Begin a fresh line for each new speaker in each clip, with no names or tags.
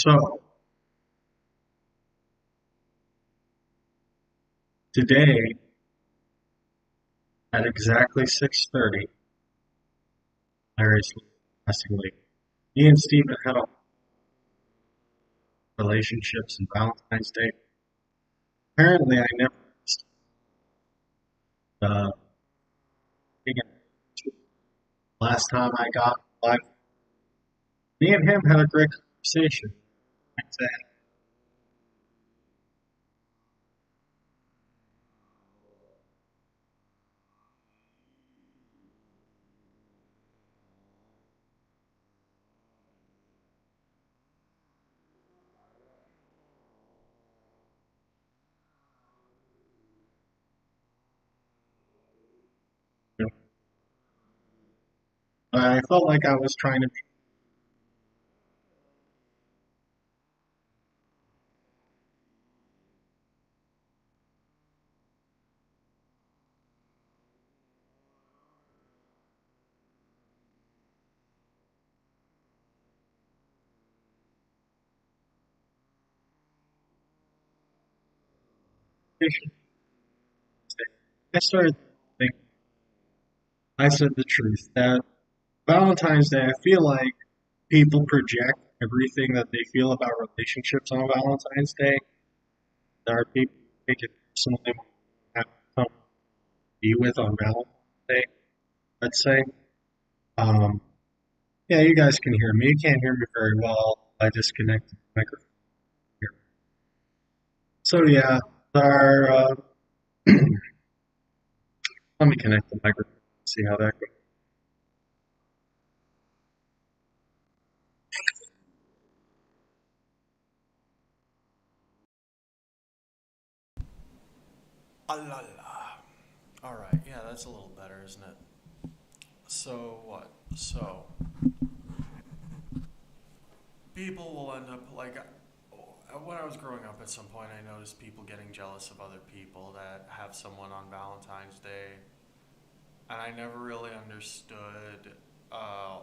So today at exactly 6:30, hilariously, interestingly, me and Stephen had a relationships and Valentine's Day. Apparently, I never uh, last time I got live. Me and him had a great conversation. I felt like I was trying to be patient. I started thinking, I said the truth that Valentine's Day, I feel like people project everything that they feel about relationships on Valentine's Day. There are people who take it personally have someone to be with on Valentine's Day, let's say. Um, yeah, you guys can hear me. You can't hear me very well. I disconnected the microphone here. So yeah, our let me connect the microphone. See how that goes.
Ah la la. All right, yeah, that's a little better, isn't it? So what? So people will end up like when I was growing up. At some point, I noticed people getting jealous of other people that have someone on Valentine's Day, and I never really understood. Uh,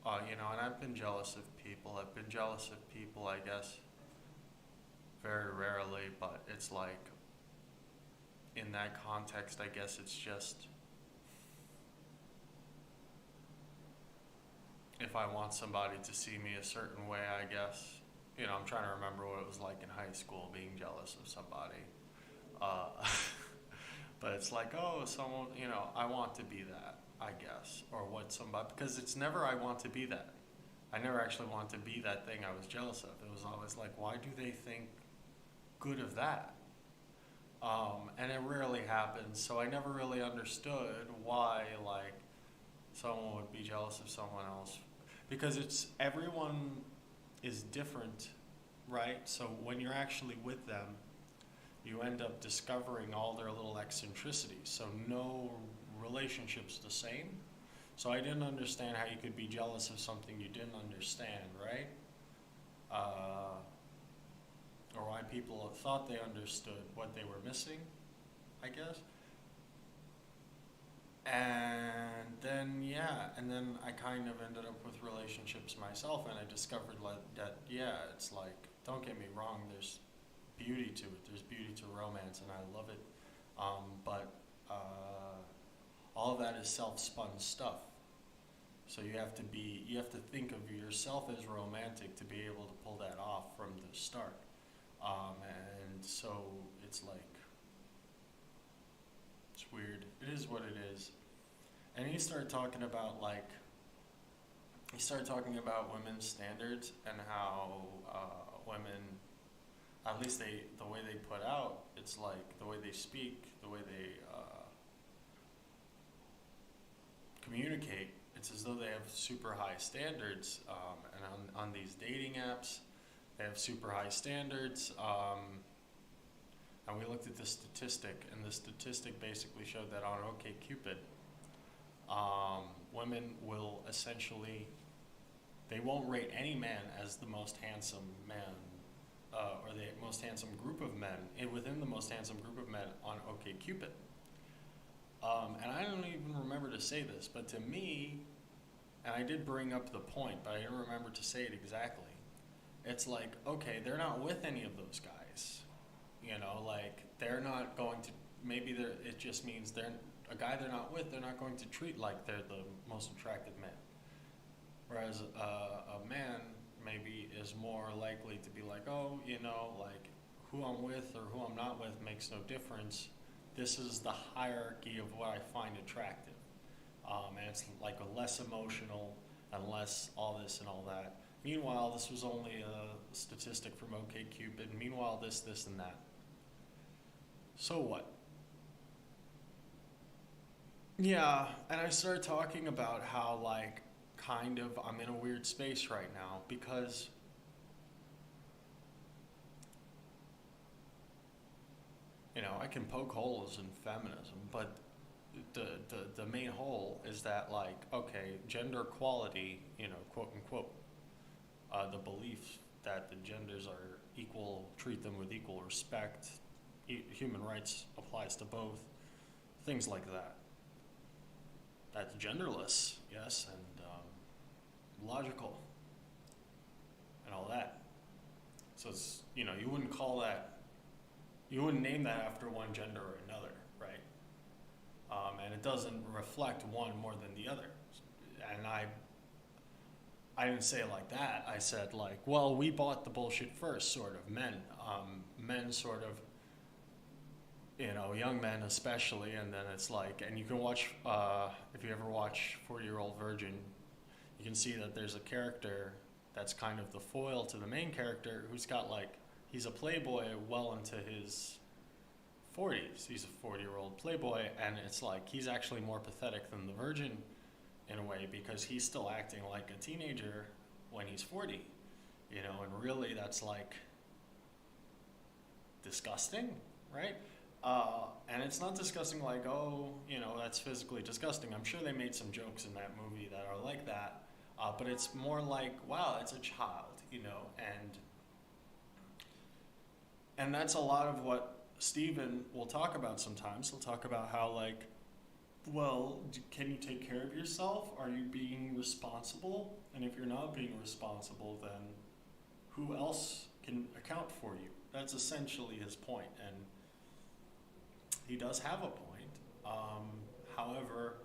and I've been jealous of people. I've been jealous of people, I guess, very rarely, but it's like in that context, I guess it's just if I want somebody to see me a certain way, I guess. I'm trying to remember what it was like in high school being jealous of somebody. Uh, but it's like, oh, someone, I want to be that, I guess. Or what somebody, because it's never I want to be that. I never actually want to be that thing I was jealous of. It was always like, why do they think good of that? And it rarely happens. So I never really understood why, like, someone would be jealous of someone else because it's everyone is different, right? So when you're actually with them, you end up discovering all their little eccentricities. So no relationship's the same. So I didn't understand how you could be jealous of something you didn't understand, right? Uh, or why people thought they understood what they were missing, I guess. And then I kind of ended up with relationships myself, and I discovered that yeah, it's like, don't get me wrong, there's beauty to it. There's beauty to romance, and I love it. But all of that is self-spun stuff. So you have to think of yourself as romantic to be able to pull that off from the start. And so it's like it's weird. It is what it is. And he started talking about women's standards and how women, at least the way they put out, it's like the way they speak, the way they communicate. It's as though they have super high standards, and on these dating apps, they have super high standards. And we looked at the statistic, and the statistic basically showed that on OkCupid, women will essentially they won't rate any man as the most handsome man or the most handsome group of men within the most handsome group of men on OkCupid. And I don't even remember to say this, but to me, and I did bring up the point, but I didn't remember to say it exactly. it's like, okay, they're not with any of those guys. Like they're not going to. Maybe they're. It just means they're a guy they're not with. They're not going to treat like they're the most attractive man. Whereas a man maybe is more likely to be like, oh, like who I'm with or who I'm not with makes no difference. This is the hierarchy of what I find attractive. And it's like a less emotional and less all this and all that. Meanwhile, this was only a statistic from OkCupid. Meanwhile, this, and that. So what? Yeah, and I started talking about how, like, kind of I'm in a weird space right now because, I can poke holes in feminism, but the main hole is that, like, okay, gender equality, quote unquote, the belief that the genders are equal, treat them with equal respect, human rights applies to both, things like that. That's genderless, yes, and logical and all that. So it's, you wouldn't name that after one gender or another, right? And it doesn't reflect one more than the other. And I didn't say it like that. I said like, well, we bought the bullshit first, sort of. Men sort of, young men especially, and then it's like, and you can watch, if you ever watch 40-Year-Old Virgin, you can see that there's a character that's kind of the foil to the main character who's got like, he's a playboy well into his 40s. He's a 40-year-old playboy, and it's like he's actually more pathetic than the virgin in a way because he's still acting like a teenager when he's 40, and really that's like disgusting, right? And it's not disgusting like, oh, that's physically disgusting. I'm sure they made some jokes in that movie that are like that, but it's more like, wow, it's a child, and that's a lot of what Steven will talk about sometimes. He'll talk about how, like, well, can you take care of yourself? Are you being responsible? And if you're not being responsible, then who else can account for you? That's essentially his point, and he does have a point. However,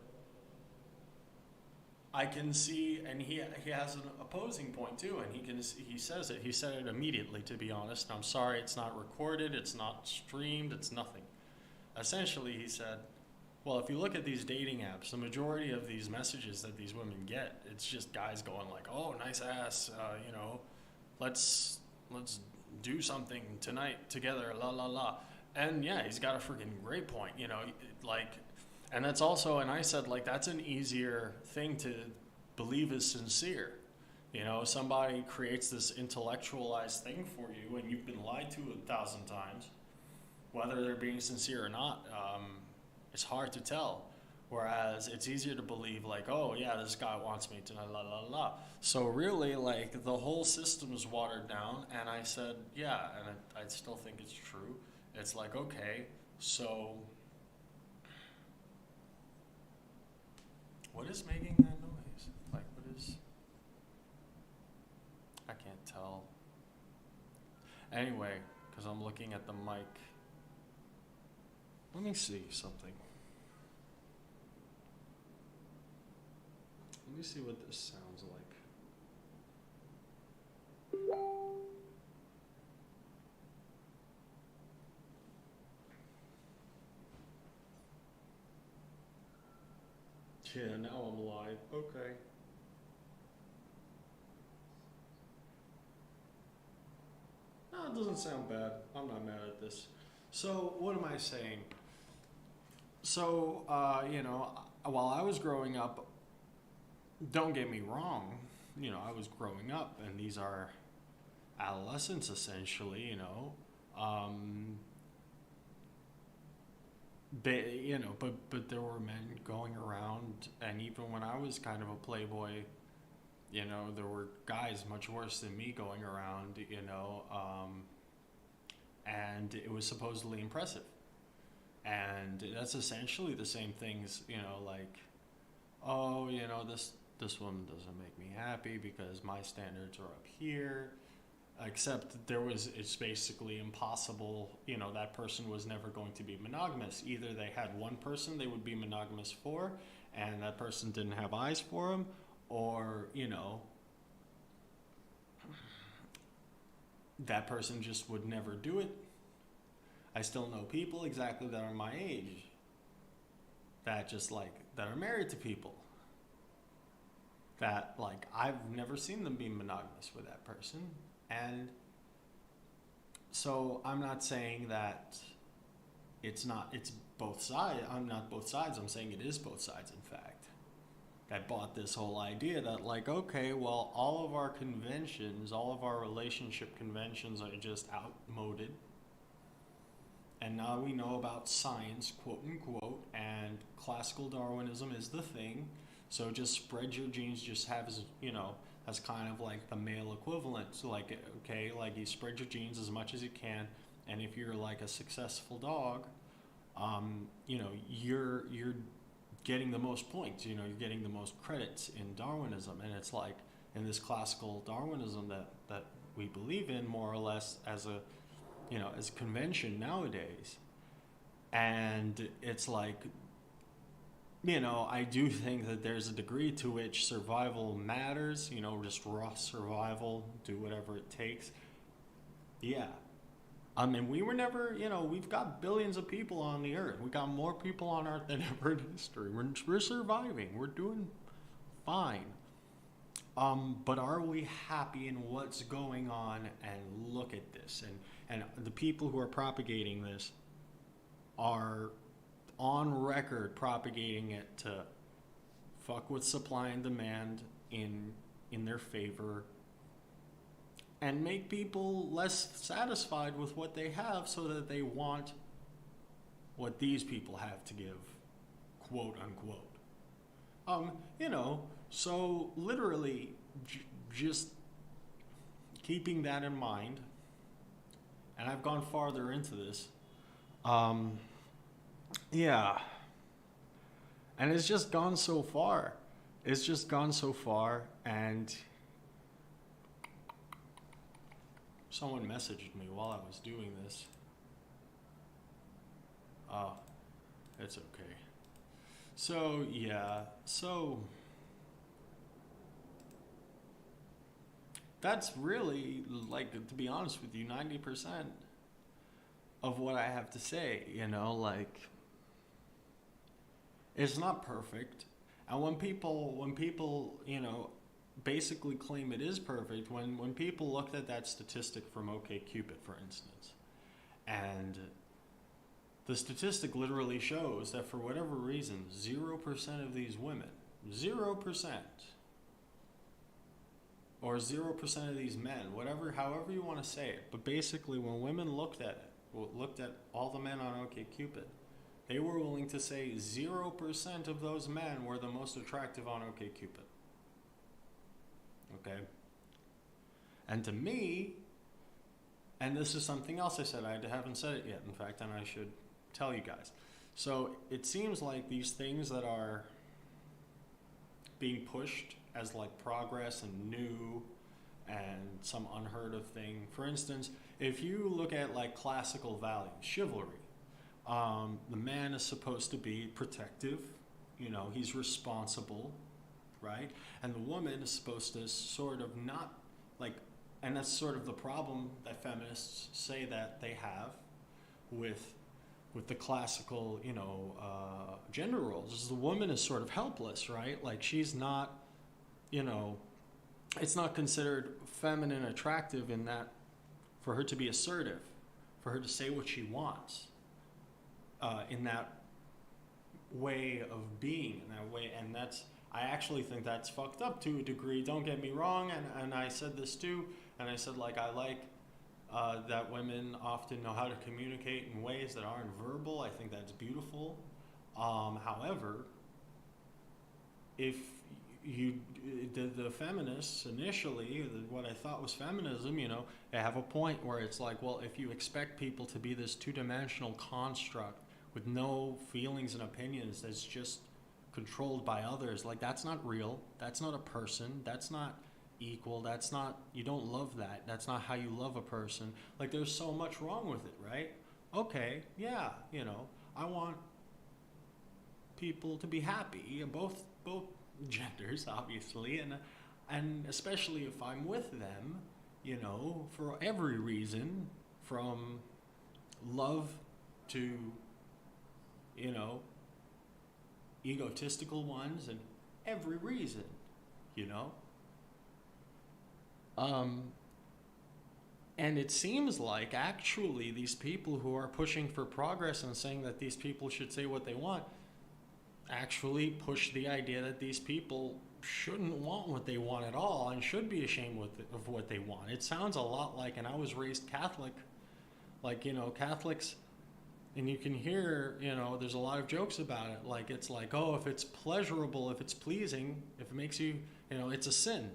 I can see, and he has an opposing point too, and he says it. He said it immediately. To be honest, I'm sorry, it's not recorded, it's not streamed, it's nothing. Essentially, he said, well, if you look at these dating apps, the majority of these messages that these women get, it's just guys going like, "Oh, nice ass, let's do something tonight together, la la la." And yeah, he's got a freaking great point, like, and that's also, and I said like that's an easier thing to believe is sincere. Somebody creates this intellectualized thing for you, and you've been lied to 1,000 times, whether they're being sincere or not. It's hard to tell. Whereas it's easier to believe, like, oh yeah, this guy wants me to la la la. So really, like, the whole system's watered down. And I said, yeah, and I still think it's true. It's like, okay, so what is making that noise? Like, what is? I can't tell. Anyway, because I'm looking at the mic. Let me see something. Let me see what this sounds like. Yeah, now I'm live. Okay. No, it doesn't sound bad. I'm not mad at this. So, what am I saying? So, while I was growing up, don't get me wrong, I was growing up, and these are adolescents essentially, Um, but there were men going around, and even when I was kind of a playboy, there were guys much worse than me going around, and it was supposedly impressive. And that's essentially the same things, like, oh, this woman doesn't make me happy because my standards are up here, except it's basically impossible. That person was never going to be monogamous. Either they had one person they would be monogamous for, and that person didn't have eyes for them, or that person just would never do it. I still know people exactly that are my age that just like that are married to people that like I've never seen them be monogamous with that person. And so I'm not saying that it's both sides. I'm not both sides. I'm saying it is both sides, in fact. I bought this whole idea that, like, okay, well, all of our conventions, all of our relationship conventions are just outmoded. And now we know about science, quote unquote, and classical Darwinism is the thing. So just spread your genes, just have as kind of like the male equivalent. So like, okay, like you spread your genes as much as you can, and if you're like a successful dog, you're getting the most points. You're getting the most credits in Darwinism, and it's like in this classical Darwinism that we believe in more or less as a as a convention nowadays. And it's like, I do think that there's a degree to which survival matters, just raw survival, do whatever it takes. Yeah. I mean, we were never, we've got billions of people on the earth. We got more people on earth than ever in history. We're surviving. We're doing fine. But are we happy in what's going on? And look at this. And the people who are propagating this are on record propagating it to fuck with supply and demand in their favor and make people less satisfied with what they have so that they want what these people have to give, quote unquote. So literally just keeping that in mind, and I've gone farther into this. Yeah. And it's just gone so far. It's just gone so far, and someone messaged me while I was doing this. Oh, it's okay. So, yeah. So, that's really, like, to be honest with you, 90% of what I have to say, like, it's not perfect. And when people, basically claim it is perfect, when people looked at that statistic from OkCupid, for instance, and the statistic literally shows that for whatever reason, 0% of these women, 0%, or 0% of these men, however you want to say it, but basically when women looked at all the men on OkCupid, they were willing to say 0% of those men were the most attractive on OkCupid. Okay? And to me, and this is something else I said, I haven't said it yet, in fact, and I should tell you guys. So it seems like these things that are being pushed as like progress and new and some unheard of thing. For instance, if you look at like classical values, chivalry, the man is supposed to be protective, he's responsible, right? And the woman is supposed to sort of not like, and that's sort of the problem that feminists say that they have with the classical, gender roles. Is the woman is sort of helpless, right? Like she's not, it's not considered feminine attractive in that for her to be assertive, for her to say what she wants, in that way of being, in that way, and I actually think that's fucked up to a degree. Don't get me wrong, and I said this too, and I said like I like that women often know how to communicate in ways that aren't verbal. I think that's beautiful. However, if the feminists initially, what I thought was feminism, they have a point where it's like, well, if you expect people to be this two-dimensional construct with no feelings and opinions that's just controlled by others, like that's not real. That's not a person. That's not equal. That's not, you don't love that. That's not how you love a person. Like, there's so much wrong with it, right? Okay, yeah, I want people to be happy, both genders, obviously, and especially if I'm with them, for every reason, from love to, you know, egotistical ones, and every reason, you know. Um, and it seems like actually these people who are pushing for progress and saying that these people should say what they want actually push the idea that these people shouldn't want what they want at all and should be ashamed of what they want. It sounds a lot like, and I was raised Catholic, like, Catholics, and you can hear, there's a lot of jokes about it. Like, it's like, oh, if it's pleasurable, if it's pleasing, if it makes you, it's a sin,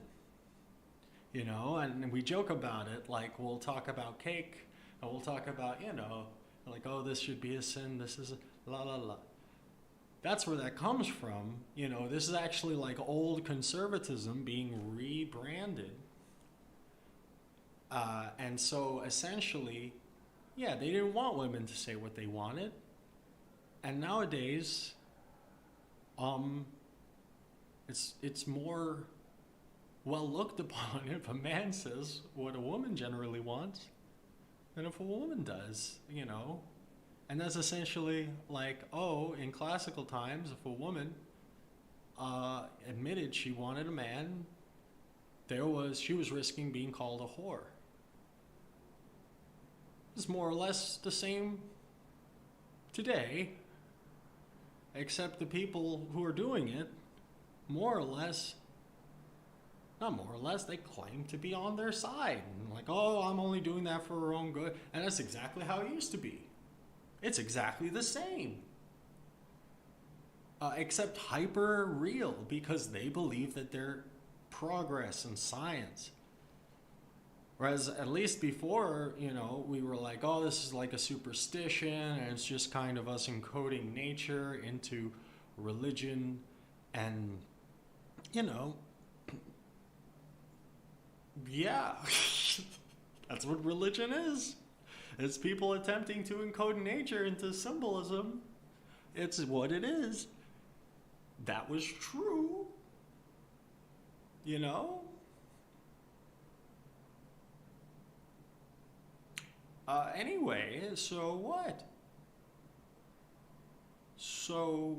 and we joke about it. Like, we'll talk about cake and we'll talk about, like, oh, this should be a sin, this is a la la la. That's where that comes from. This is actually like old conservatism being rebranded. And so essentially, yeah, they didn't want women to say what they wanted. And nowadays, um, it's more well looked upon if a man says what a woman generally wants than if a woman does. And that's essentially like, oh, in classical times, if a woman admitted she wanted a man, she was risking being called a whore. It's more or less the same today, except the people who are doing it, more or less, not more or less, they claim to be on their side. Like, oh, I'm only doing that for her own good. And that's exactly how it used to be. It's exactly the same. Except hyper real, because they believe that they're progress and science. Whereas at least before, we were like, oh, this is like a superstition, and it's just kind of us encoding nature into religion, and, yeah, that's what religion is. It's people attempting to encode nature into symbolism. It's what it is. That was true, you know? Anyway, so what? So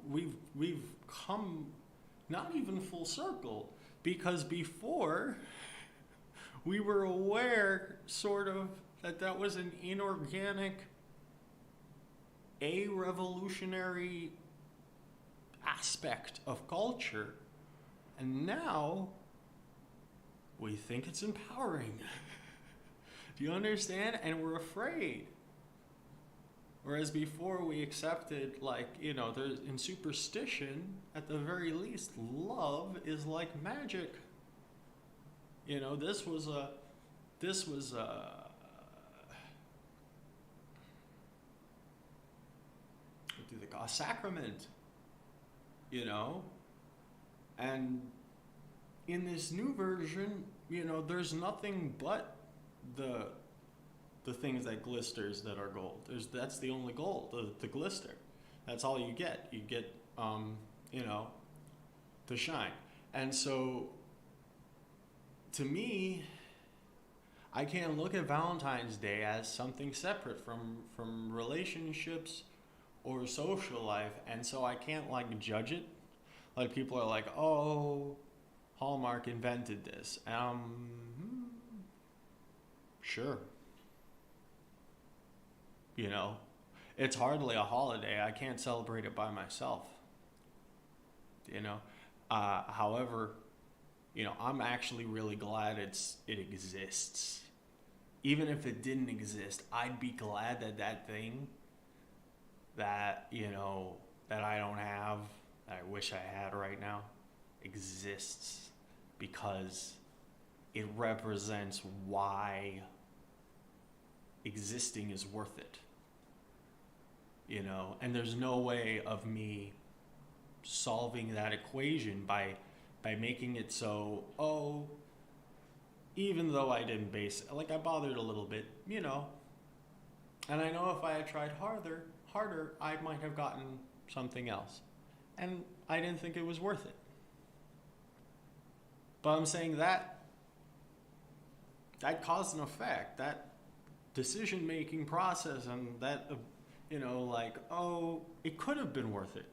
we've come not even full circle, because before we were aware, sort of, that was an inorganic, a revolutionary aspect of culture, and now we think it's empowering. Do you understand? And we're afraid. Whereas before we accepted, like, there's, in superstition, at the very least, love is like magic. This was what do they call a sacrament, and in this new version, there's nothing but the the things that glisters that are gold. That's the only gold, the glister. That's all you get. You get, you know, the shine. And so, to me, I can't look at Valentine's Day as something separate from relationships or social life, and so I can't like judge it. Like people are like, oh, Hallmark invented this. Sure. You know, it's hardly a holiday. I can't celebrate it by myself. You know, however, I'm actually really glad it exists. Even if it didn't exist, I'd be glad that that thing that that I don't have, that I wish I had right now, exists, because it represents why existing is worth it. And there's no way of me solving that equation by by making it so, oh, even though I didn't base it, like I bothered a little bit, and I know if I had tried harder, I might have gotten something else. And I didn't think it was worth it. But I'm saying that cause and effect, that decision making process, and that, like, oh, it could have been worth it.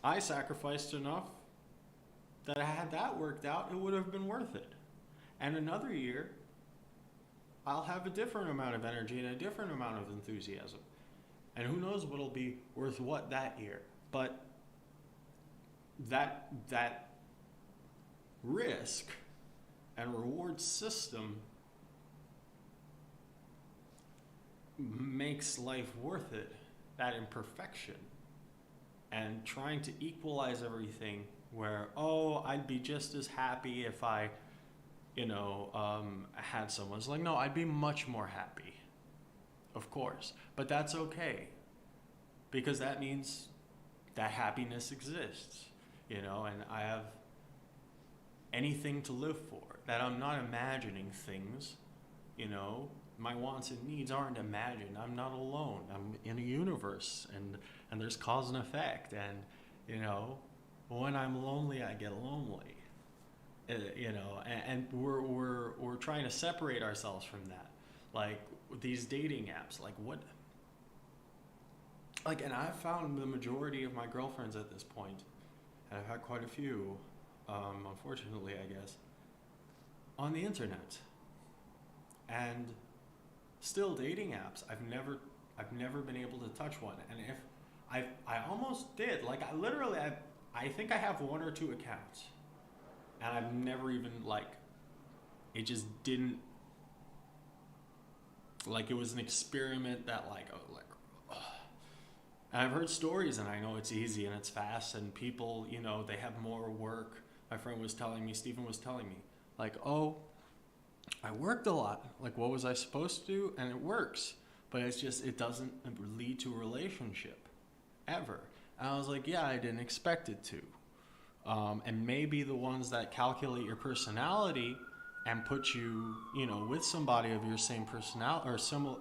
I sacrificed enough that had that worked out, it would have been worth it. And another year, I'll have a different amount of energy and a different amount of enthusiasm. And who knows what'll be worth what that year. But that risk and reward system makes life worth it. That imperfection and trying to equalize everything where, oh, I'd be just as happy if I had someone. It's like, no, I'd be much more happy, of course, but that's okay because that means that happiness exists, and I have anything to live for, that I'm not imagining things, my wants and needs aren't imagined. I'm not alone. I'm in a universe, and there's cause and effect, and when I'm lonely, I get lonely. And we're trying to separate ourselves from that, like these dating apps, like what, like, and I've found the majority of my girlfriends at this point, and I've had quite a few, unfortunately, I guess, on the internet, and still dating apps. I've never been able to touch one, and if I almost did, like I think I have one or two accounts, and I've never even, like, it just didn't, like, it was an experiment that, like, oh, like, ugh. And I've heard stories, and I know it's easy and it's fast, and people, they have more work. My friend was telling me, Stephen was telling me, like, oh, I worked a lot. Like, what was I supposed to do? And it works, but it's just, it doesn't lead to a relationship ever. And I was like, yeah, I didn't expect it to. And maybe the ones that calculate your personality and put you, with somebody of your same personality or similar,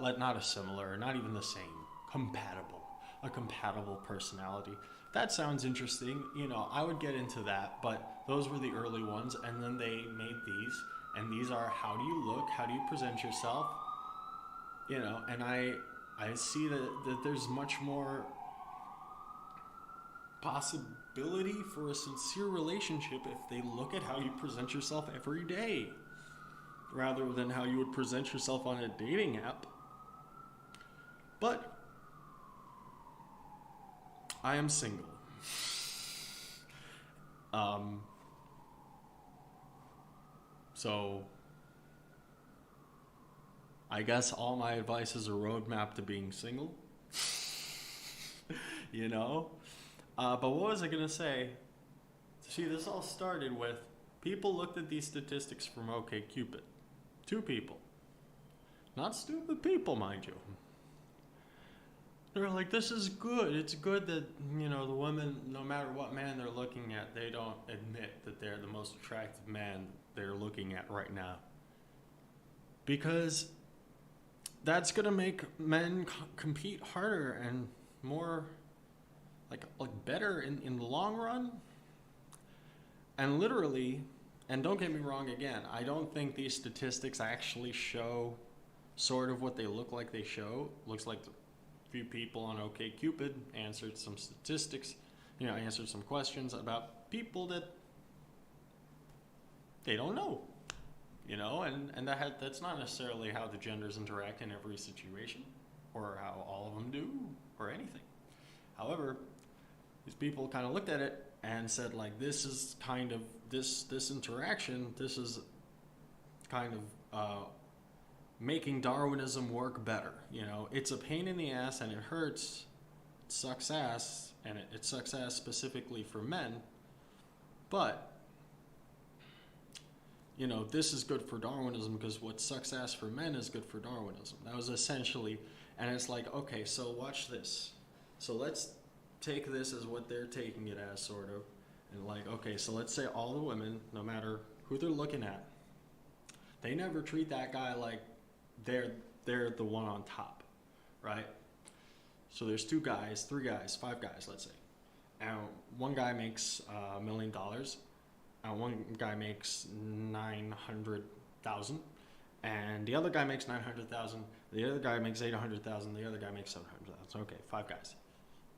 like not a similar, not even the same, a compatible personality. That sounds interesting. I would get into that, but those were the early ones, and then they made these, and these are how do you look, how do you present yourself, and I see that there's much more possibility for a sincere relationship if they look at how you present yourself every day rather than how you would present yourself on a dating app. But I am single. Um, so I guess all my advice is a roadmap to being single. you know? But what was I going to say? See, this all started with people looked at these statistics from OkCupid. Two people. Not stupid people, mind you. They're like, this is good. It's good that, the women, no matter what man they're looking at, they don't admit that they're the most attractive man they're looking at right now. Because that's going to make men compete harder and more, like better in the long run. And literally, and don't get me wrong again, I don't think these statistics actually show sort of what they look like they show. Looks like a few people on OkCupid answered some statistics, answered some questions about people that they don't know, and that's not necessarily how the genders interact in every situation or how all of them do or anything. However, these people kind of looked at it and said, like, this is kind of this interaction, this is kind of making Darwinism work better. It's a pain in the ass and it hurts, it sucks ass, and it sucks ass specifically for men, but this is good for Darwinism because what sucks ass for men is good for Darwinism. That was essentially, and it's like, okay, so watch this. So let's take this as what they're taking it as, sort of, And like, okay, so let's say all the women, no matter who they're looking at, they never treat that guy like they're they're the one on top, right? So there's two guys, three guys, five guys, let's say, and one guy makes $1 million, and one guy makes 900,000, and the other guy makes 900,000. The other guy makes 800,000. The other guy makes 700,000. Okay, five guys.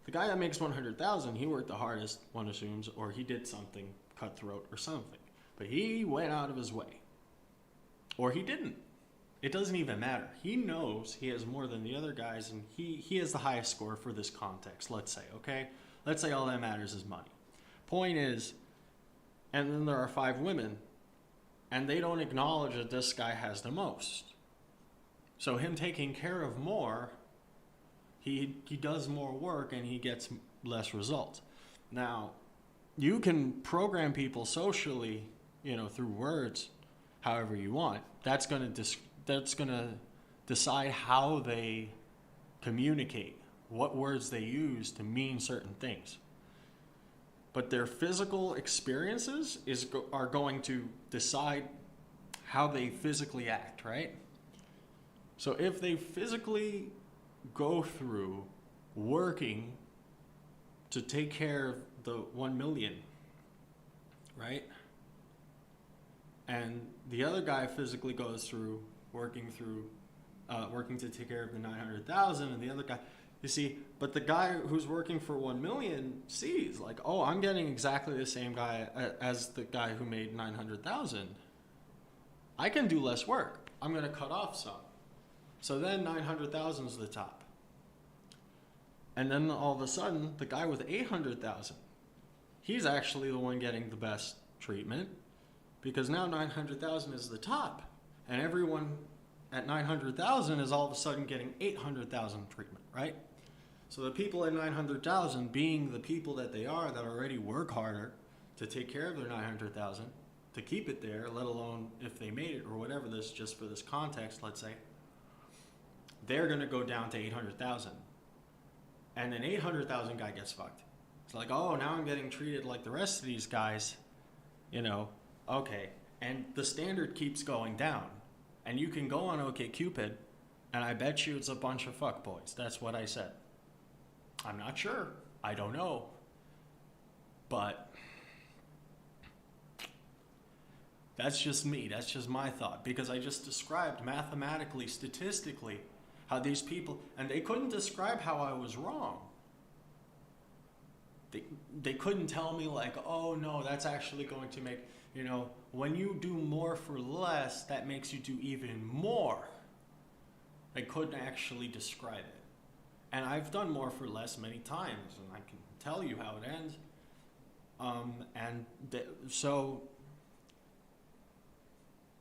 The guy that makes 100,000, he worked the hardest, one assumes, or he did something cutthroat or something. But he went out of his way. Or he didn't. It doesn't even matter. He knows he has more than the other guys, and he has the highest score for this context, let's say, okay? Let's say all that matters is money. Point is, and then there are five women, and they don't acknowledge that this guy has the most. So him taking care of more, he does more work and he gets less results. Now, you can program people socially, through words, however you want. That's gonna decide how they communicate, what words they use to mean certain things. But their physical experiences are going to decide how they physically act, right? So if they physically go through working to take care of the 1 million, right? And the other guy physically goes through working to take care of the 900,000, and the other guy, you see, but the guy who's working for 1 million sees like, oh, I'm getting exactly the same guy as the guy who made 900,000. I can do less work. I'm going to cut off some. So then 900,000 is the top. And then all of a sudden, the guy with 800,000, he's actually the one getting the best treatment, because now 900,000 is the top. And everyone at 900,000 is all of a sudden getting 800,000 treatment, right? So the people at 900,000, being the people that they are, that already work harder to take care of their 900,000, to keep it there, let alone if they made it or whatever, this just for this context, let's say, they're going to go down to 800,000. And then 800,000 guy gets fucked. It's like, oh, now I'm getting treated like the rest of these guys, okay. And the standard keeps going down. And you can go on OkCupid, and I bet you it's a bunch of fuckboys. That's what I said. I'm not sure. I don't know. But that's just me. That's just my thought. Because I just described mathematically, statistically, how these people, and they couldn't describe how I was wrong. They couldn't tell me like, oh no, that's actually going to make, when you do more for less, that makes you do even more. They couldn't actually describe it. And I've done more for less many times, and I can tell you how it ends. So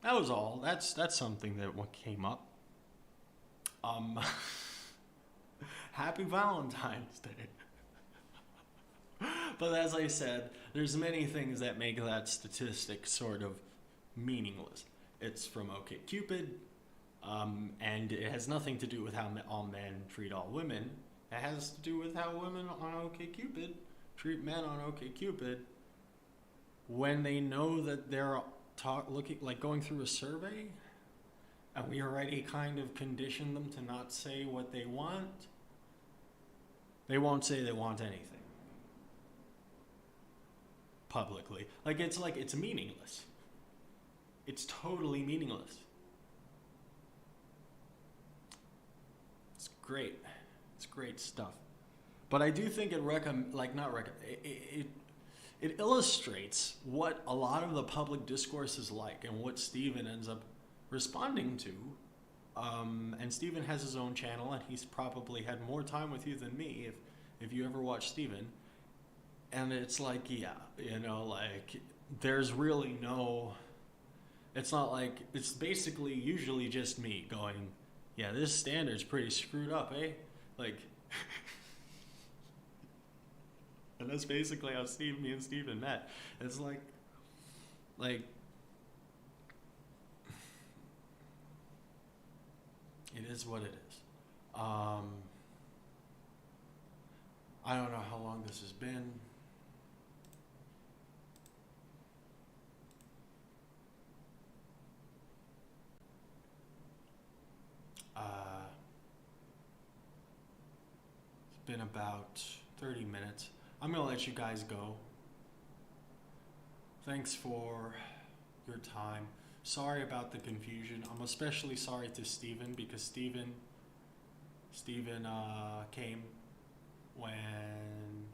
that was all. That's something that came up. Happy Valentine's Day. But as I said, there's many things that make that statistic sort of meaningless. It's from OkCupid, and it has nothing to do with how all men treat all women. It has to do with how women on OkCupid treat men on OkCupid when they know that they're going through a survey, and we already kind of condition them to not say what they want. They won't say they want anything publicly. It's meaningless. It's totally meaningless. It's great. It's great stuff. But I do think it illustrates what a lot of the public discourse is like and what Steven ends up responding to. And Steven has his own channel, and he's probably had more time with you than me if you ever watch Steven. And it's like, yeah, there's really no, it's not like, it's basically usually just me going, yeah, this standard's pretty screwed up, eh? And that's basically how me and Steven met. It's like, it is what it is. I don't know how long this has been. been about 30 minutes. I'm going to let you guys go. Thanks for your time. Sorry about the confusion. I'm especially sorry to Steven because Steven came when,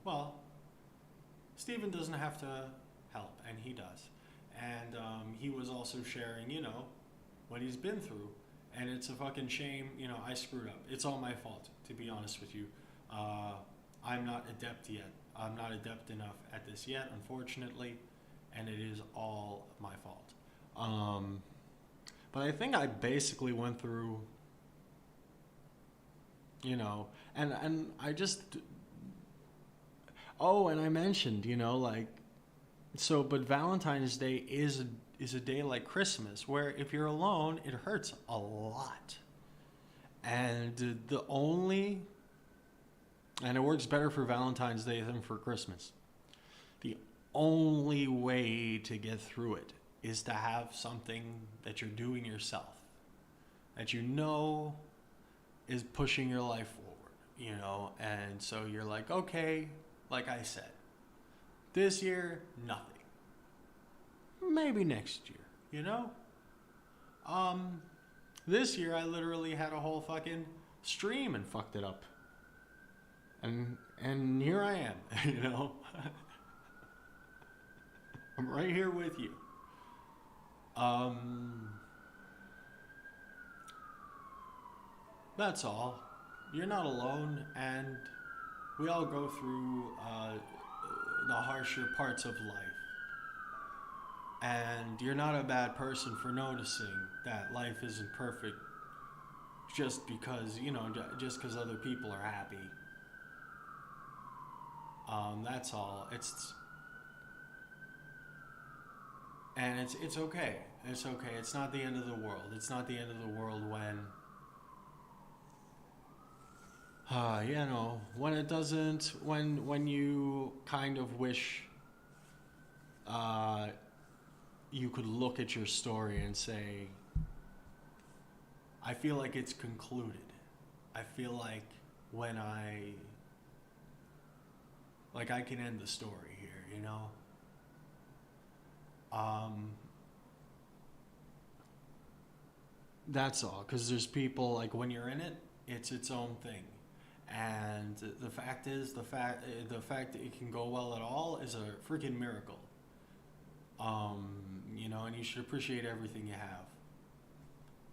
well, Steven doesn't have to help, and he does. And he was also sharing, what he's been through. And it's a fucking shame, I screwed up. It's all my fault, to be honest with you. Uh, I'm not adept yet. I'm not adept enough at this yet, unfortunately, and it is all my fault. Um, but I think I basically went through, and I just, oh, and I mentioned, like, so, but Valentine's Day is a day like Christmas, where if you're alone, it hurts a lot. And the only, and it works better for Valentine's Day than for Christmas. The only way to get through it is to have something that you're doing yourself, that you know is pushing your life forward, and so you're like, okay, like I said, this year, nothing. Maybe next year, you know? Um, this year I literally had a whole fucking stream and fucked it up. And here I am, you know? I'm right here with you. Um, that's all. You're not alone, and we all go through the harsher parts of life. And you're not a bad person for noticing that life isn't perfect just because, just because other people are happy. That's all. It's okay. It's okay. It's not the end of the world. It's not the end of the world when, when it doesn't, when you kind of wish, uh, you could look at your story and say, I feel like it's concluded. I feel like when I can end the story here. Um, that's all. Because there's people, like, when you're in it, it's its own thing. And the fact is, the fact that it can go well at all is a freaking miracle. And you should appreciate everything you have.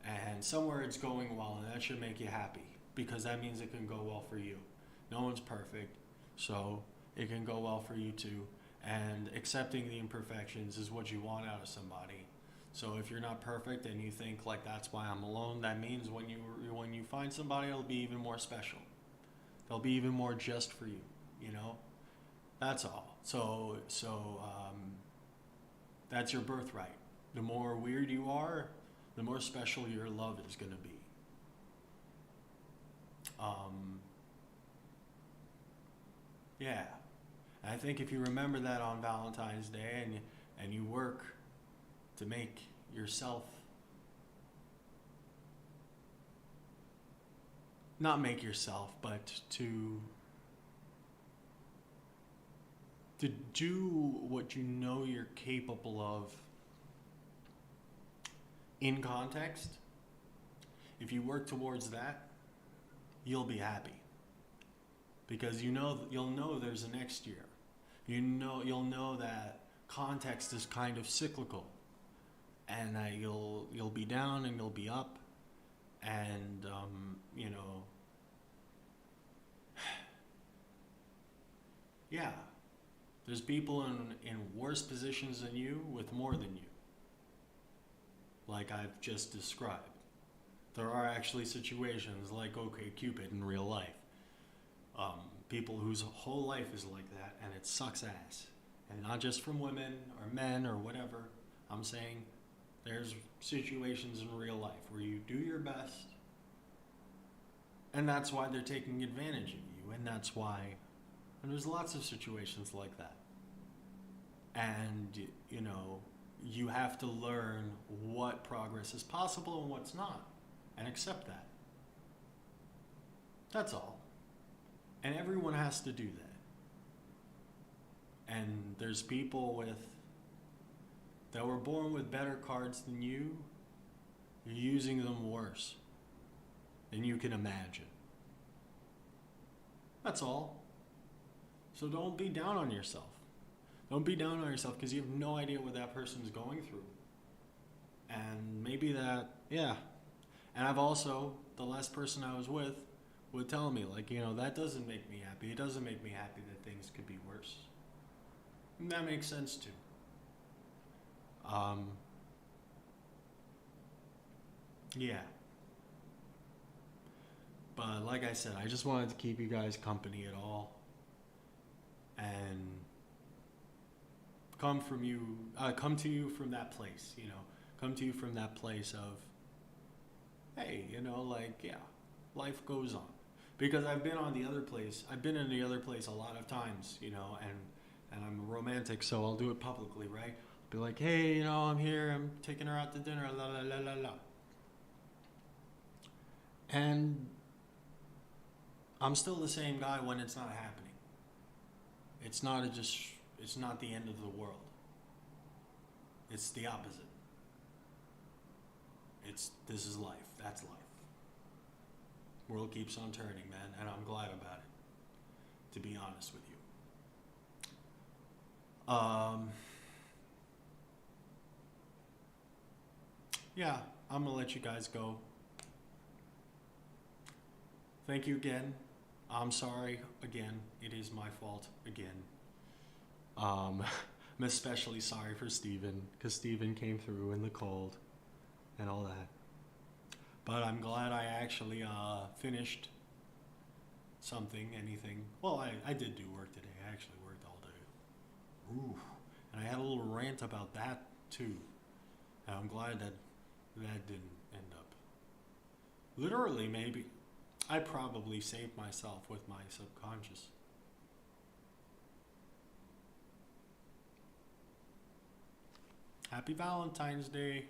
And somewhere it's going well, and that should make you happy because that means it can go well for you. No one's perfect, so it can go well for you too. And accepting the imperfections is what you want out of somebody. So if you're not perfect and you think like that's why I'm alone, that means when you find somebody, it'll be even more special. They'll be even more just for you. That's all. So that's your birthright. The more weird you are, the more special your love is going to be. Um, yeah. And I think if you remember that on Valentine's Day and you work to make yourself, not make yourself, but to do what you know you're capable of in context, if you work towards that, you'll be happy. Because you'll know there's a next year. You'll know that context is kind of cyclical. And that you'll be down and you'll be up. And yeah. There's people in worse positions than you with more than you. Like I've just described. There are actually situations like OkCupid in real life. People whose whole life is like that, and it sucks ass. And not just from women or men or whatever. I'm saying there's situations in real life where you do your best, and that's why they're taking advantage of you, and that's why. And there's lots of situations like that. And, you have to learn what progress is possible and what's not, and accept that. That's all. And everyone has to do that. And there's people that were born with better cards than you. You're using them worse than you can imagine. That's all. So don't be down on yourself. Don't be down on yourself because you have no idea what that person's going through. And maybe that, yeah. And I've also, the last person I was with would tell me, like, that doesn't make me happy. It doesn't make me happy that things could be worse. And that makes sense too. Um, yeah. But like I said, I just wanted to keep you guys company at all and come to you from that place, come to you from that place of, hey, like, yeah, life goes on. Because I've been on the other place, I've been in the other place a lot of times, and I'm a romantic, so I'll do it publicly, right? Be like, hey, I'm here, I'm taking her out to dinner, la la la la la. And I'm still the same guy when it's not happening. It's not it's not the end of the world. It's the opposite. This is life. That's life. World keeps on turning, man, and I'm glad about it, to be honest with you. Yeah, I'm gonna let you guys go. Thank you again. I'm sorry again. It is my fault again. I'm especially sorry for Steven because Steven came through in the cold and all that. But I'm glad I actually finished anything. Well, I did do work today. I actually worked all day. Ooh. And I had a little rant about that too. And I'm glad that didn't end up. Literally, maybe. I probably saved myself with my subconscious. Happy Valentine's Day.